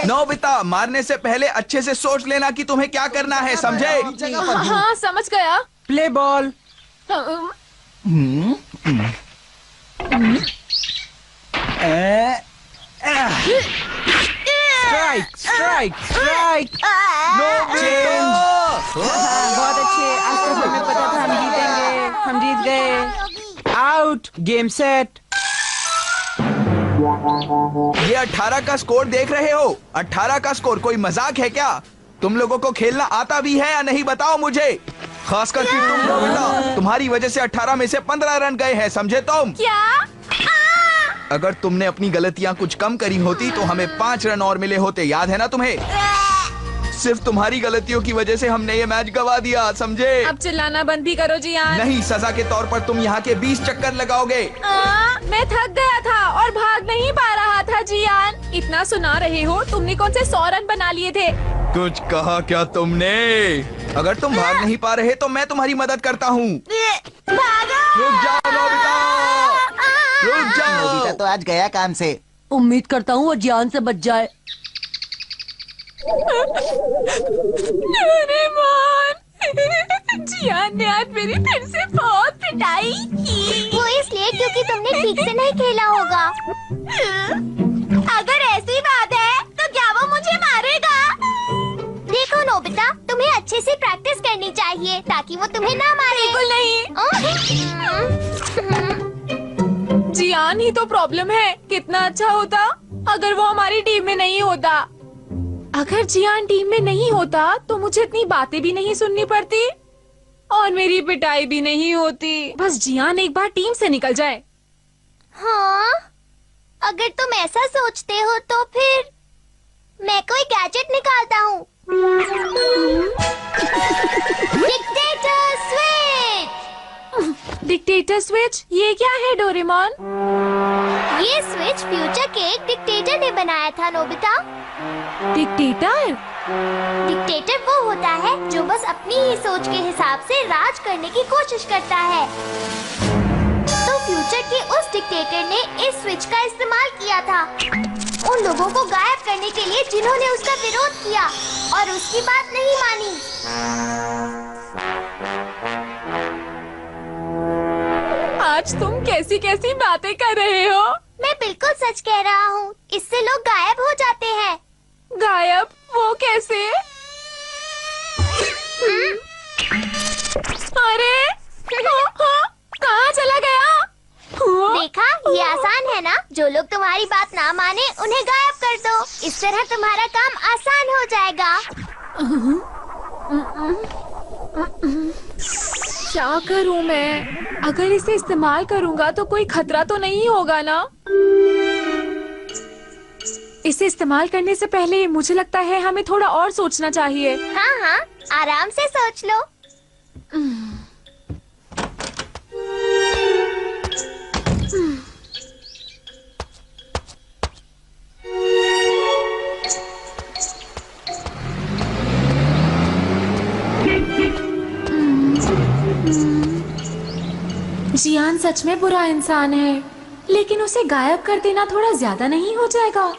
Nobita, मारने से पहले अच्छे से सोच लेना कि तुम्हें क्या करना है, समझे? हाँ समझ गया। Play ball. Strike strike strike. बहुत अच्छे, आज तो हमें पता था हम जीतेंगे, हम जीत गए। Out, game set. ये 18 का स्कोर देख रहे हो? 18 का स्कोर कोई मजाक है क्या? तुम लोगों को खेलना आता भी है या नहीं, बताओ मुझे। खासकर कि तुम नोबिता, तुम्हारी वजह से 18 में से 15 रन गए हैं, समझे तुम? क्या? अगर तुमने अपनी गलतियां कुछ कम करी होती तो हमें 5 रन और मिले होते, याद है ना तुम्हें? सिर्फ तुम्हारी गलतियों की वजह से हमने ये मैच गवा दिया, समझे? अब चिल्लाना बंद भी करो जियान। नहीं, सजा के तौर पर तुम यहाँ के 20 चक्कर लगाओगे। मैं थक गया था और भाग नहीं पा रहा था जियान। इतना सुना रहे हो, तुमने कौन से 100 रन बना लिए थे? कुछ कहा क्या तुमने? अगर तुम भाग नहीं पा रहे तो मैं तुम्हारी मदद करता हूँ। रुक जाओ नोबिता, रुक जाओ। नोबिता तो आज गया काम से। उम्मीद करता हूँ वो जान से बच जाए। जियान ने आज मेरी फिर से बहुत पिटाई की। वो इसलिए क्योंकि तुमने ठीक से नहीं खेला होगा। अगर ऐसी बात है तो क्या वो मुझे मारेगा? देखो नोबिता, तुम्हें अच्छे से प्रैक्टिस करनी चाहिए ताकि वो तुम्हें ना मारे। बिल्कुल नहीं। जियान ही तो प्रॉब्लम है। कितना अच्छा होता अगर वो हमारी टीम में नहीं होता। अगर जियान टीम में नहीं होता तो मुझे इतनी बातें भी नहीं सुननी पड़ती और मेरी पिटाई भी नहीं होती। बस जियान एक बार टीम से निकल जाए। हाँ, अगर तुम ऐसा सोचते हो तो फिर मैं कोई गैजेट निकालता हूँ। Dictator switch. Dictator switch? ये क्या है डोरेमोन? ये स्विच फ्यूचर के एक डिक्टेटर ने बनाया था नोबिता। डिक्टेटर? डिक्टेटर वो होता है जो बस अपनी ही सोच के हिसाब से राज करने की कोशिश करता है। तो फ्यूचर के उस डिक्टेटर ने इस स्विच का इस्तेमाल किया था उन लोगों को गायब करने के लिए जिन्होंने उसका विरोध किया और उसकी बात नहीं मानी। आज तुम कैसी कैसी बातें कर रहे हो? मैं बिल्कुल सच कह रहा हूँ। इससे लोग गायब हो जाते हैं। गायब? वो कैसे? अरे कहाँ चला गया? देखा, ये आसान है ना? जो लोग तुम्हारी बात ना माने उन्हें गायब कर दो। इस तरह तुम्हारा काम आसान हो जाएगा। क्या करूँ मैं? अगर इसे इस्तेमाल करूँगा तो कोई खतरा तो नहीं होगा ना? इसे इस्तेमाल करने से पहले मुझे लगता है हमें थोड़ा और सोचना चाहिए। हाँ हाँ, आराम से सोच लो। जियान सच में बुरा इंसान है, लेकिन उसे गायब कर देना थोड़ा ज्यादा नहीं हो जाएगा?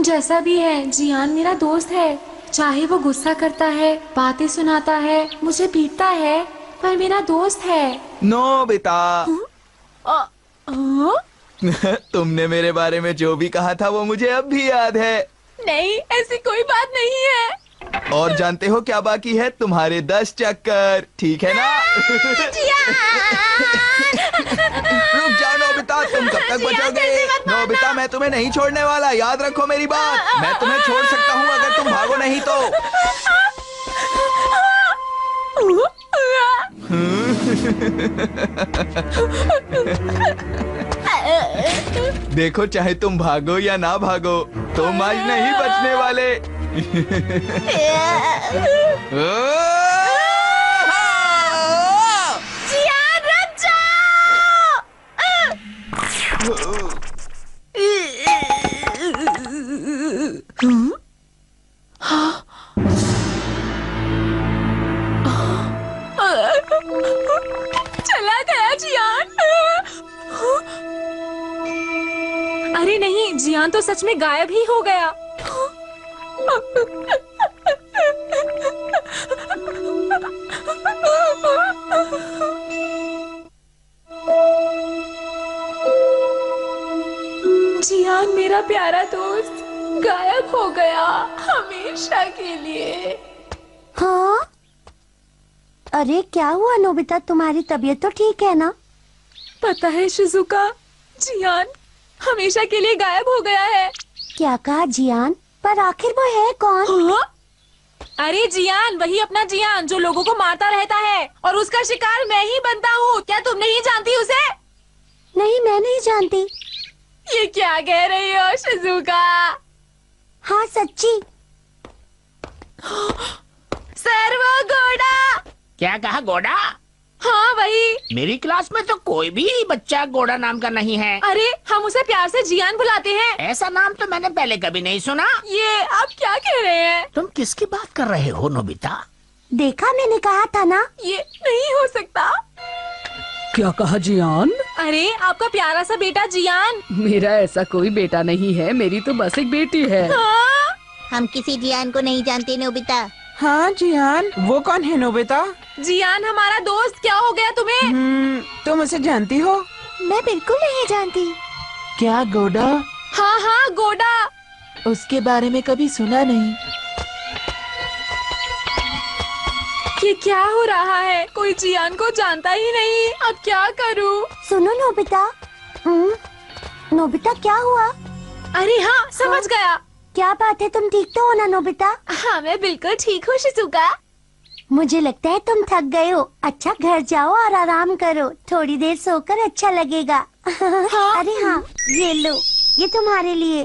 जैसा भी है, जियान मेरा दोस्त है। चाहे वो गुस्सा करता है, बातें सुनाता है, मुझे पीटता है, पर मेरा दोस्त है। नोबिता, तुमने मेरे बारे में जो भी कहा था वो मुझे अब भी याद है। नहीं, ऐसी कोई बात नहीं है। और जानते हो क्या बाकी है? तुम्हारे 10 चक्कर, ठीक है ना? रुक जाओ नोबिता, तुम कब तक बचोगे? नोबिता, मैं तुम्हें नहीं छोड़ने वाला, याद रखो मेरी बात। मैं तुम्हें छोड़ सकता हूँ अगर तुम भागो नहीं तो। देखो, चाहे तुम भागो या ना भागो, तुम आज नहीं बचने वाले। जियान, रुक जाओ! चला गया जियान। जियान तो सच में गायब ही हो गया। जियान मेरा प्यारा दोस्त गायब हो गया हमेशा के लिए। हाँ? अरे क्या हुआ नोबिता, तुम्हारी तबीयत तो ठीक है ना? पता है शिजुका, जियान हमेशा के लिए गायब हो गया है। क्या कहा जियान? पर आखिर वो है कौन? हाँ? अरे जियान, वही अपना जियान जो लोगों को मारता रहता है और उसका शिकार मैं ही बनता हूँ। क्या तुम नहीं जानती उसे? नहीं, मैं नहीं जानती। ये क्या कह रही हो शिजुका? हाँ सच्ची। सर वो घोड़ा। क्या कहा घोड़ा? हाँ वही। मेरी क्लास में तो कोई भी बच्चा घोड़ा नाम का नहीं है। अरे हम उसे प्यार से जियान बुलाते हैं। ऐसा नाम तो मैंने पहले कभी नहीं सुना। ये आप क्या कह रहे हैं? तुम किसकी बात कर रहे हो नोबिता? देखा, मैंने कहा था ना। ये नहीं हो सकता। क्या कहा जियान? अरे आपका प्यारा सा बेटा जियान। मेरा ऐसा कोई बेटा नहीं है, मेरी तो बस एक बेटी है। हाँ? हम किसी जियान को नहीं जानते नोबिता। हाँ जियान, वो कौन है नोबिता? जियान हमारा दोस्त। क्या हो गया तुम्हें? तुम उसे जानती हो? मैं बिल्कुल नहीं जानती। क्या गोडा? हाँ हाँ गोडा। उसके बारे में कभी सुना नहीं। ये क्या हो रहा है? कोई जियान को जानता ही नहीं। अब क्या करूँ? सुनो नोबिता। नोबिता क्या हुआ? अरे हाँ समझ गया। क्या बात है, तुम ठीक तो हो ना नोबिता? हाँ मैं बिल्कुल ठीक हूँ शिजुका। मुझे लगता है तुम थक गए हो। अच्छा घर जाओ और आराम करो, थोड़ी देर सोकर अच्छा लगेगा। अरे हाँ, ये लो, ये तुम्हारे लिए।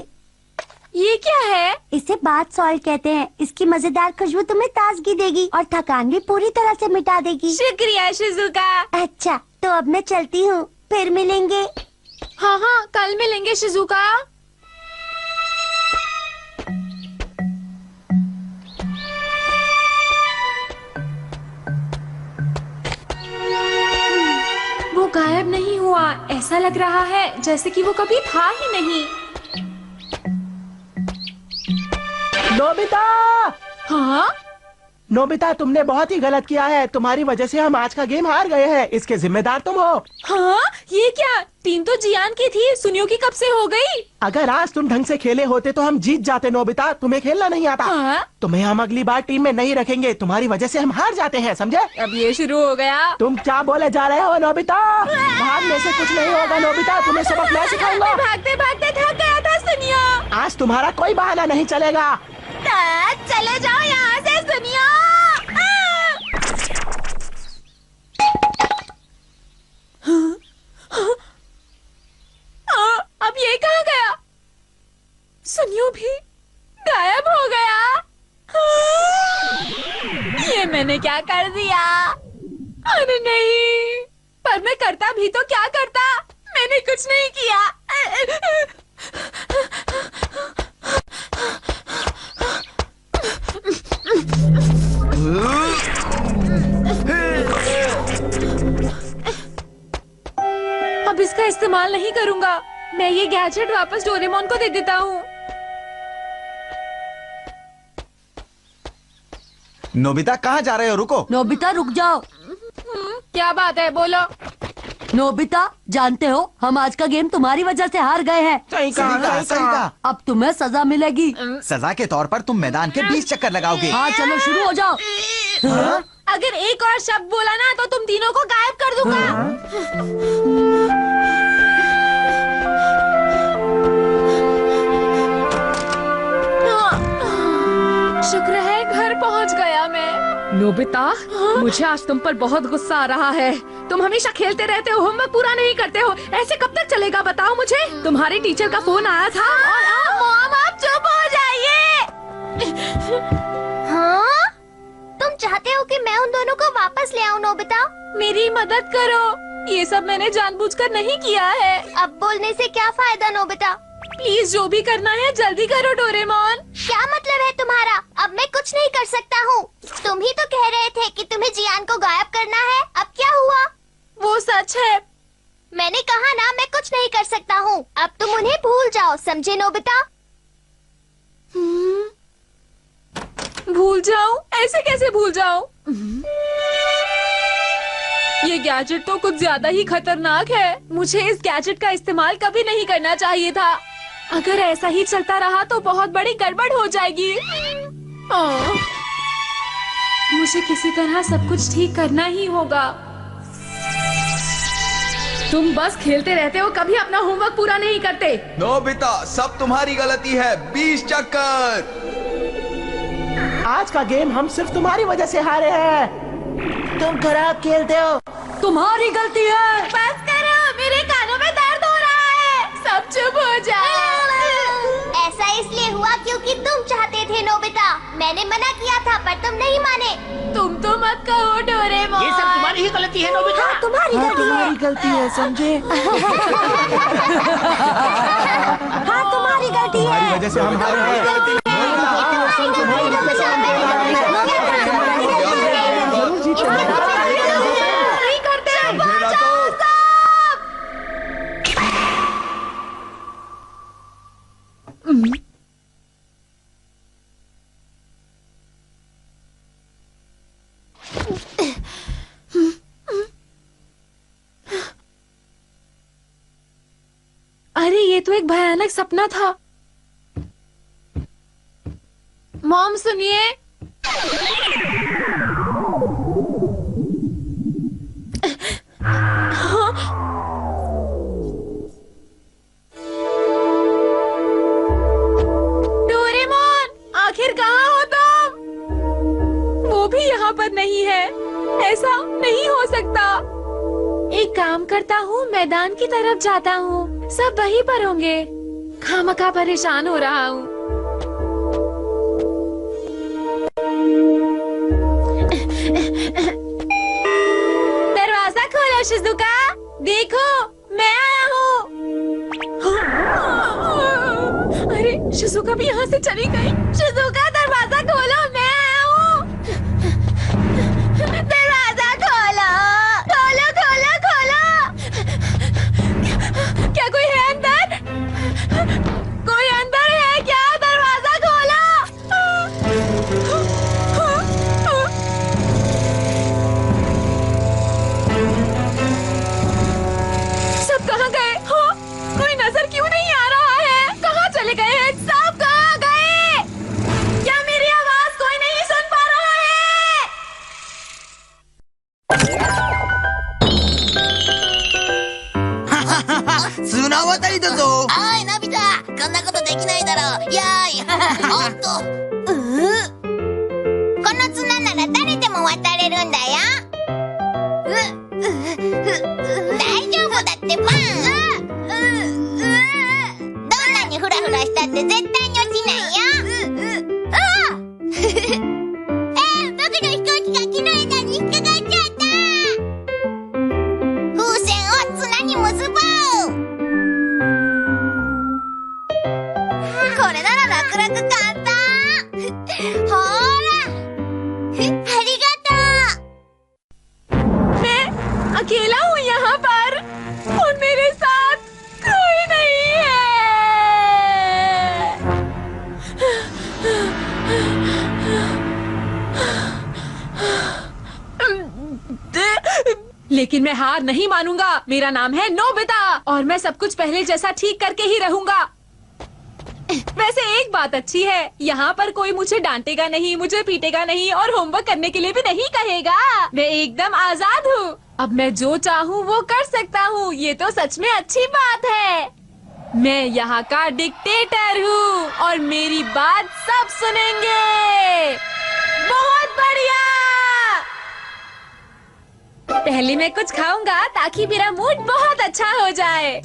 ये क्या है? इसे बाथ सॉल्ट कहते हैं। इसकी मजेदार खुशबू तुम्हें ताजगी देगी और थकान भी पूरी तरह से मिटा देगी। शुक्रिया शिजुका। अच्छा तो अब मैं चलती हूँ, फिर मिलेंगे। हाँ हाँ कल मिलेंगे शिजुका। वो गायब नहीं हुआ। ऐसा लग रहा है जैसे कि वो कभी था ही नहीं। नोबिता! हाँ? नोबिता, तुमने बहुत ही गलत किया है। तुम्हारी वजह से हम आज का गेम हार गए हैं। इसके जिम्मेदार तुम हो। हाँ? ये क्या? टीम तो जियान की थी, सुनियो की कब से हो गई? अगर आज तुम ढंग से खेले होते तो हम जीत जाते नोबिता। तुम्हें खेलना नहीं आता। हाँ? तुम्हें हम अगली बार टीम में नहीं रखेंगे। तुम्हारी वजह से हम हार जाते हैं, समझे? अब ये शुरू हो गया। तुम क्या बोले जा रहे हो नोबिता? भागने से कुछ नहीं होगा नोबिता। तुम्हें सबक मैं सिखाऊंगा। भागते भागते थक गया था सुनियो। आज तुम्हारा कोई बहाना नहीं चलेगा। चले जाओ यहाँ से सुनियो। अब ये कहाँ गया? सुनियो भी गायब हो गया। ये मैंने क्या कर दिया? अरे नहीं, पर मैं करता भी तो क्या करता? मैंने कुछ नहीं किया। अब इसका इस्तेमाल नहीं करूंगा। मैं ये गैजेट वापस डोरेमोन को दे देता हूँ। नोबिता कहाँ जा रहे हो? रुको। नोबिता रुक जाओ। क्या बात है, बोलो। नोबिता, जानते हो हम आज का गेम तुम्हारी वजह से हार गए हैं। सही कहा, सही कहा। अब तुम्हें सजा मिलेगी। सजा के तौर पर तुम मैदान के 20 चक्कर लगाओगे। हाँ चलो शुरू हो जाओ। अगर एक और शब्द बोला ना तो तुम तीनों को गायब कर दूंगा। शुक्र है घर पहुंच गया मैं। नोबिता, मुझे आज तुम पर बहुत गुस्सा आ रहा है। तुम हमेशा खेलते रहते हो, होमवर्क पूरा नहीं करते हो। ऐसे कब तक चलेगा बताओ मुझे? तुम्हारी टीचर का फोन आया था और मॉम आप चुप हो जाइए। हाँ? तुम चाहते हो कि मैं उन दोनों को वापस ले आऊं नोबिता? मेरी मदद करो। ये सब मैंने जानबूझकर नहीं किया है। अब बोलने से क्या फायदा नोबिता? प्लीज जो भी करना है जल्दी करो डोरेमोन। क्या मतलब है तुम्हारा? अब मैं कुछ नहीं कर सकता हूँ। तुम ही तो कह रहे थे कि तुम्हें जियान को गायब करना है। अब क्या हुआ? वो सच है। मैं मैंने कहा ना, मैं कुछ नहीं कर सकता हूँ। अब तुम उन्हें भूल जाओ, समझे नोबिता? भूल जाऊं? ऐसे कैसे भूल जाऊं? ये गैजेट तो कुछ ज्यादा ही खतरनाक है। मुझे इस गैजेट का इस्तेमाल कभी नहीं करना चाहिए था। अगर ऐसा ही चलता रहा तो बहुत बड़ी गड़बड़ हो जाएगी। मुझे किसी तरह सब कुछ ठीक करना ही होगा। तुम बस खेलते रहते हो, कभी अपना होमवर्क पूरा नहीं करते। नोबिता, सब तुम्हारी गलती है। 20 चक्कर। आज का गेम हम सिर्फ तुम्हारी वजह से हारे हैं। तुम खराब खेलते हो। तुम्हारी गलती है। बस करो, मेरे कानों में दर्द हो रहा है। सब चुप हो जाओ। ऐसा इसलिए हुआ क्योंकि तुम चाहते थे नोबिता। मैंने मना किया था पर तुम नहीं माने। तुम तो मत कहो डोरेमोन। ये सब तुम्हारी ही गलती है नोबिता। हाँ, तुम्हारी गलती है, समझे? हाँ, तुम्हारी गलती है। तुम्हारी वजह से हम हारे हैं। तुम्हारी वजह से हम हारे हैं। जरूर जीतेंगे। नहीं करते। अरे ये तो एक भयानक सपना था। मॉम सुनिए। डोरेमोन, आखिर कहाँ हो तुम? वो भी यहाँ पर नहीं है। ऐसा नहीं हो सकता। एक काम करता हूँ, मैदान की तरफ जाता हूँ। सब वहीं पर होंगे। खामखा परेशान हो रहा हूँ। दरवाजा खोलो शिजुका। देखो, मैं आया हूँ। अरे शिजुका भी यहाँ से चली गई। शिजुका, दरवाजा खोलो, मैं आया हूँ। दरवाजा खोलो, खोलो, खोलो, खोलो। क्या कोई है अंदर? कोई अंदर है क्या? दरवाजा खोलो। सब कहाँ गए? हाँ, कोई नजर क्यों नहीं आ रहा है? कहाँ चले गए हैं? सब कहाँ गए? क्या मेरी आवाज कोई नहीं सुन पा रहा है?砂渡りだぞ。おいのび太、こんなことできないだろう。やーいおっとこの綱なら誰でも渡れるんだよ。大丈夫だってば。どんなにフラフラしたって絶対に落ちないよ。僕の飛行機が木の枝に引っかかっちゃった。風船を綱に結ぼう。これなら楽々簡単。ほら、ありがとう。मैं अकेला हूँ यहाँ पर और मेरे साथ कोई नहीं है। लेकिन मैं हार नहीं मानूंगा। मेरा नाम है नोबिता और मैं सब कुछ पहले जैसा ठीक करके ही रहूंगा। वैसे एक बात अच्छी है, यहाँ पर कोई मुझे डांटेगा नहीं, मुझे पीटेगा नहीं और होमवर्क करने के लिए भी नहीं कहेगा। मैं एकदम आजाद हूँ। अब मैं जो चाहूँ वो कर सकता हूँ। ये तो सच में अच्छी बात है। मैं यहाँ का डिक्टेटर हूँ और मेरी बात सब सुनेंगे। बहुत बढ़िया। पहले मैं कुछ खाऊंगा ताकि मेरा मूड बहुत अच्छा हो जाए।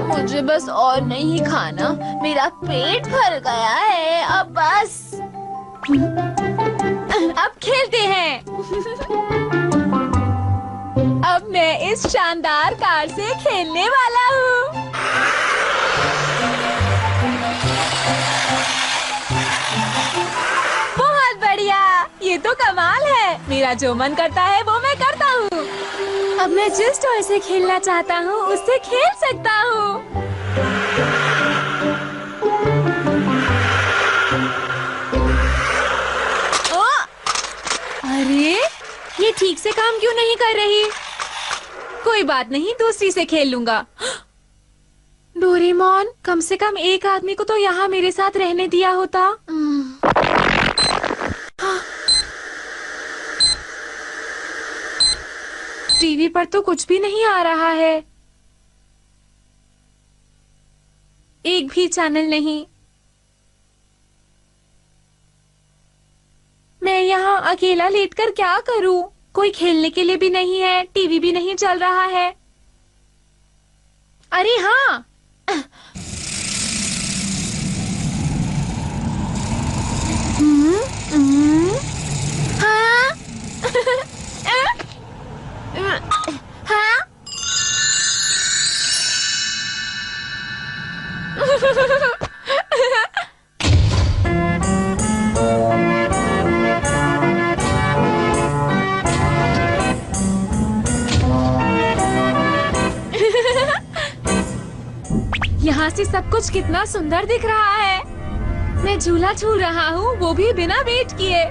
मुझे बस और नहीं खाना। मेरा पेट भर गया है। अब बस। अब खेलते हैं। अब मैं इस शानदार कार से खेलने वाला हूँ। ये तो कमाल है। मेरा जो मन करता है वो मैं करता हूँ। अब मैं जिस टॉय से खेलना चाहता हूँ उससे खेल सकता हूँ। अरे ये ठीक से काम क्यों नहीं कर रही? कोई बात नहीं, दूसरी से खेल लूंगा। डोरेमोन, कम से कम एक आदमी को तो यहाँ मेरे साथ रहने दिया होता। टीवी पर तो कुछ भी नहीं आ रहा है, एक भी चैनल नहीं। मैं यहाँ अकेला लेटकर क्या करूँ? कोई खेलने के लिए भी नहीं है, टीवी भी नहीं चल रहा है। अरे हाँ, हाँ? हाँ? यहाँ से सब कुछ कितना सुंदर दिख रहा है। मैं झूला झूल रहा हूँ, वो भी बिना वेट किए।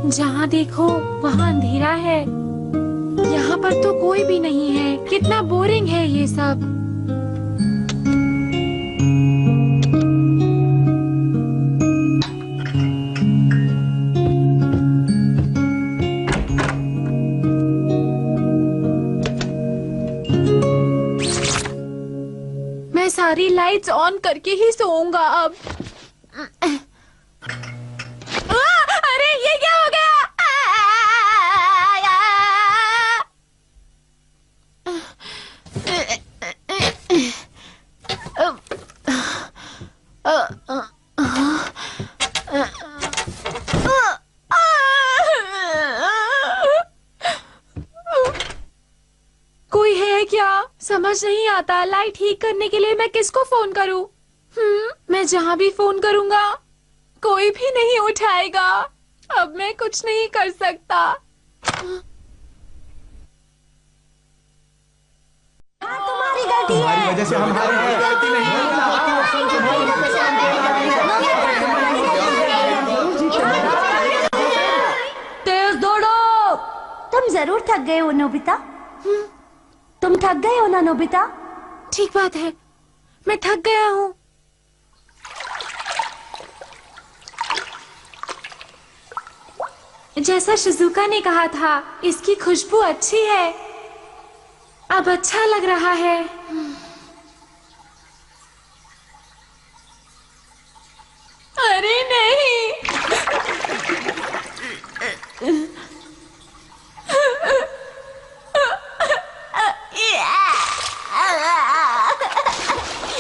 जहाँ देखो वहाँ अंधेरा है। यहाँ पर तो कोई भी नहीं है। कितना बोरिंग है ये सब। मैं सारी लाइट्स ऑन करके ही सोऊंगा अब। अरे ये क्या हो गया? कोई है क्या? समझ नहीं आता। लाइट ठीक करने के लिए मैं किसको फोन करूं? मैं जहां भी फोन करूंगा कोई भी नहीं उठाएगा। अब मैं कुछ नहीं कर सकता। तुम्हारी गलती है। तुम्हारी वजह से हम हारे हैं। गलती नहीं है। तेज दौड़ो। तुम जरूर थक गए हो नोबिता। तुम थक गए हो ना नोबिता? ठीक बात है, मैं थक गया हूँ। जैसा शिजुका ने कहा था, इसकी खुशबू अच्छी है। अब अच्छा लग रहा है। अरे नहीं।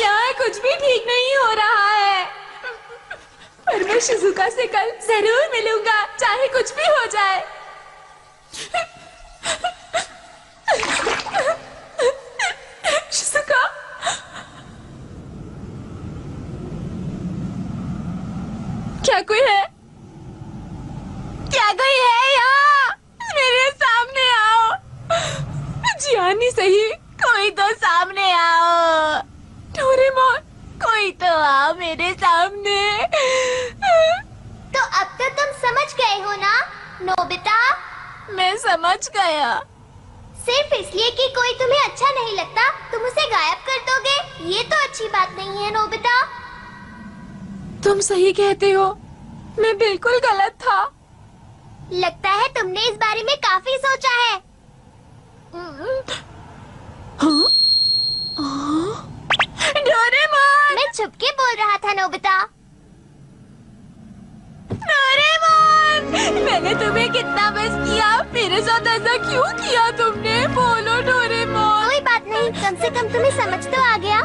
यहाँ कुछ भी ठीक नहीं हो रहा है। पर मैं शिजुका से कल जरूर मिलूंगा, चाहे कुछ भी हो जाए। शिजुका, क्या कोई है? क्या कोई है? जियानी सही, कोई तो सामने आओ। डोरेमोन, कोई तो आओ मेरे सामने। तो अब तो तुम समझ गए हो ना नोबिता? मैं समझ गया। सिर्फ इसलिए कि कोई तुम्हें अच्छा नहीं लगता तुम उसे गायब कर दोगे, ये तो अच्छी बात नहीं है नोबिता। तुम सही कहते हो, मैं बिल्कुल गलत था। लगता है तुमने इस बारे में काफी सोचा है। डोरेमोन! मैं छुप के बोल रहा था नोबिता। डोरेमोन! मैंने तुम्हें कितना मिस किया, मेरे साथ ऐसा क्यों किया तुमने? बोलो डोरेमोन। कोई बात नहीं, कम से कम तुम्हें समझ तो आ गया।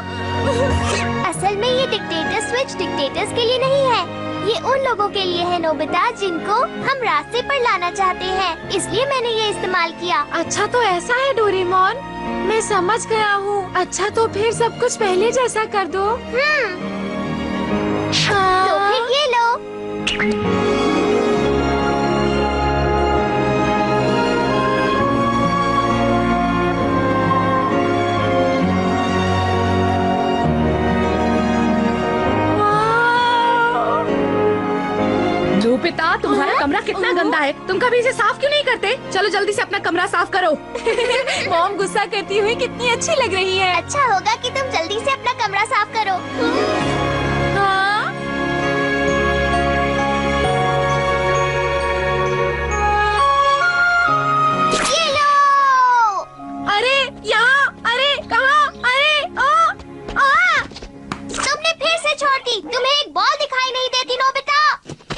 असल में ये डिक्टेटर स्विच डिक्टेटर्स के लिए नहीं है, ये उन लोगों के लिए है नोबिता जिनको हम रास्ते पर लाना चाहते हैं, इसलिए मैंने ये इस्तेमाल किया। अच्छा तो ऐसा है डोरेमोन, मैं समझ गया हूँ। अच्छा तो फिर सब कुछ पहले जैसा कर दो। तो फिर ये लो। नोबिता, तुम्हारा कमरा कितना गंदा है, तुम कभी इसे साफ क्यों नहीं करते? चलो जल्दी से अपना कमरा साफ करो। मॉम गुस्सा करती हुई कितनी अच्छी लग रही है। अच्छा होगा कि तुम जल्दी से अपना कमरा साफ करो। हाँ? ये लो। अरे यहाँ, अरे कहाँ, अरे तुमने फिर से छोड़ दी, तुम्हें एक बॉल दिखाई नहीं देती नोबिता।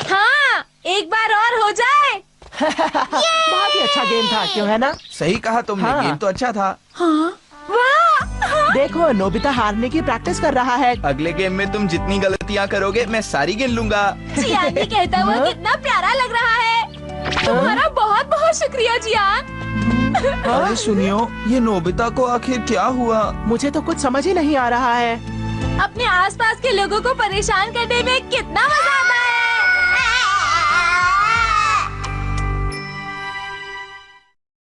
हाँ, एक बार और हो जाए। बहुत ही अच्छा गेम था, क्यों है ना? सही कहा तुमने, हाँ। गेम तो अच्छा था। हाँ? वाह! देखो नोबिता हारने की प्रैक्टिस कर रहा है। अगले गेम में तुम जितनी गलतियाँ करोगे मैं सारी गिन लूंगा। जियानी कहता हुआ कितना प्यारा लग रहा है। तुम्हारा बहुत बहुत शुक्रिया जियान। अरे सुनियो, ये नोबिता को आखिर क्या हुआ? मुझे तो कुछ समझ ही नहीं आ रहा है। अपने आसपास के लोगों को परेशान करने में कितना मजा आता है।